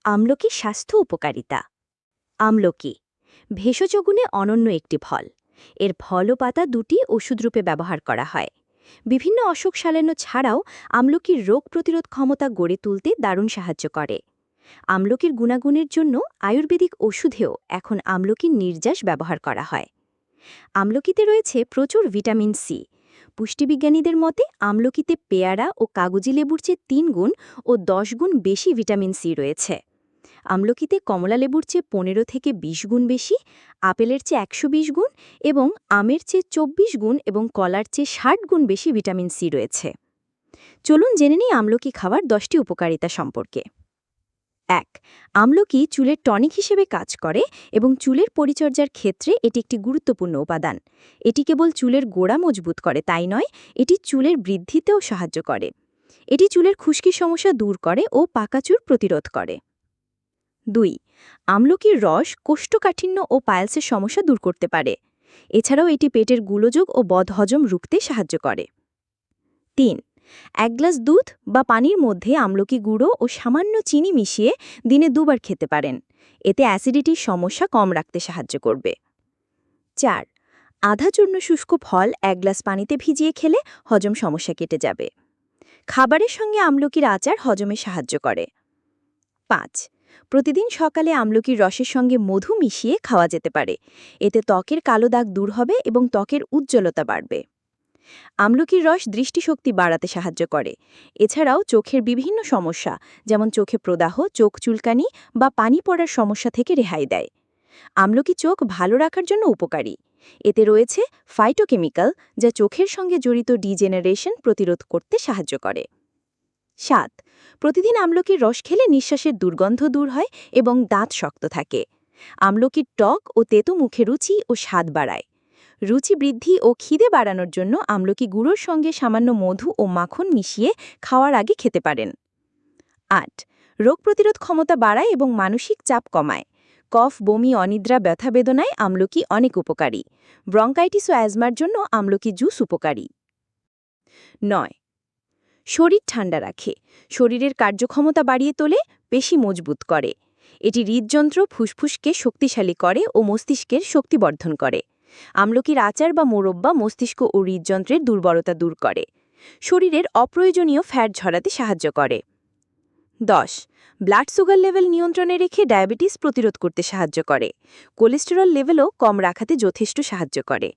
আমলকির স্বাস্থ্য উপকারিতা। আমলকি ভেষজ গুণে অনন্য একটি ফল। এর ফল ও পাতা দুটি ওষুধরূপে ব্যবহার করা হয়। বিভিন্ন অসুখ সারানো ছাড়াও আমলকির রোগ প্রতিরোধ ক্ষমতা গড়ে তুলতে দারুণ সাহায্য করে। আমলকির গুণাগুণের জন্য আয়ুর্বেদিক ওষুধেও এখন আমলকির নির্যাস ব্যবহার করা হয়। আমলকিতে রয়েছে প্রচুর ভিটামিন সি। পুষ্টিবিজ্ঞানীদের মতে আমলকিতে পেয়ারা ও কাগজি লেবুর চেয়ে ৩ গুণ ও ১০ গুণ বেশি ভিটামিন সি রয়েছে। আমলকিতে কমলা লেবুর চেয়ে ১৫ থেকে ২০ গুণ বেশি, আপেলের চেয়ে ১২০ গুণ এবং আমের চেয়ে ২৪ গুণ এবং কলার চেয়ে ৬০ গুণ বেশি ভিটামিন সি রয়েছে। চলুন জেনে নিই আমলকি খাওয়ার ১০টি উপকারিতা সম্পর্কে। ১. আমলকি চুলের টনিক হিসেবে কাজ করে এবং চুলের পরিচর্যার ক্ষেত্রে এটি একটি গুরুত্বপূর্ণ উপাদান। এটি কেবল চুলের গোড়া মজবুত করে তাই নয়, এটি চুলের বৃদ্ধিতেও সাহায্য করে। এটি চুলের খুশকি সমস্যা দূর করে ও পাকা চুল প্রতিরোধ করে। ২. আমলকির রস কোষ্ঠকাঠিন্য ও পাইলসের সমস্যা দূর করতে পারে। এছাড়াও এটি পেটের গোলযোগ ও বদহজম রুখতে সাহায্য করে। ৩. ১ গ্লাস দুধ বা পানির মধ্যে আমলকি গুঁড়ো ও সামান্য চিনি মিশিয়ে দিনে ২ বার খেতে পারেন। এতে অ্যাসিডিটির সমস্যা কম রাখতে সাহায্য করবে। ৪. আধা চূর্ণ শুষ্ক ফল ১ গ্লাস পানিতে ভিজিয়ে খেলে হজম সমস্যা কেটে যাবে। খাবারের সঙ্গে আমলকির আচার হজমে সাহায্য করে। ৫. প্রতিদিন সকালে আমলকির রসের সঙ্গে মধু মিশিয়ে খাওয়া যেতে পারে। এতে ত্বকের কালো দাগ দূর হবে এবং ত্বকের উজ্জ্বলতা বাড়বে। আমলকির রস দৃষ্টিশক্তি বাড়াতে সাহায্য করে। এছাড়াও চোখের বিভিন্ন সমস্যা যেমন চোখে প্রদাহ, চোখ চুলকানি বা পানি পড়ার সমস্যা থেকে রেহাই দেয়। আমলকি চোখ ভালো রাখার জন্য উপকারী। এতে রয়েছে ফাইটোকেমিক্যাল যা চোখের সঙ্গে জড়িত ডিজেনারেশন প্রতিরোধ করতে সাহায্য করে। ৭. প্রতিদিন আমলকির রস খেলে নিঃশ্বাসের দুর্গন্ধ দূর হয় এবং দাঁত শক্ত থাকে। আমলকির টক ও তেতো মুখে রুচি ও স্বাদ বাড়ায়। রুচি বৃদ্ধি ও খিদে বাড়ানোর জন্য আমলকি গুঁড়োর সঙ্গে সামান্য মধু ও মাখন মিশিয়ে খাওয়ার আগে খেতে পারেন। ৮. রোগ প্রতিরোধ ক্ষমতা বাড়ায় এবং মানসিক চাপ কমায়। কফ, বমি, অনিদ্রা, ব্যথা বেদনায় আমলকি অনেক উপকারী। ব্রঙ্কাইটিস ও অ্যাজমার জন্য আমলকি জুস উপকারী। ৯. শরীর ঠান্ডা রাখে। শরীরের কার্যক্ষমতা বাড়িয়ে তোলে, পেশি মজবুত করে। এটি হৃদযন্ত্র, ফুসফুসকে শক্তিশালী করে ও মস্তিষ্কের শক্তিবর্ধন করে। আমলকির আচার বা মোরব্বা মস্তিষ্ক ও হৃদযন্ত্রের দুর্বলতা দূর করে। শরীরের অপ্রয়োজনীয় ফ্যাট ঝরাতে সাহায্য করে। ১০. ব্লাড সুগার লেভেল নিয়ন্ত্রণে রেখে ডায়াবেটিস প্রতিরোধ করতে সাহায্য করে। কোলেস্টেরল লেভেলও কম রাখাতে যথেষ্ট সাহায্য করে।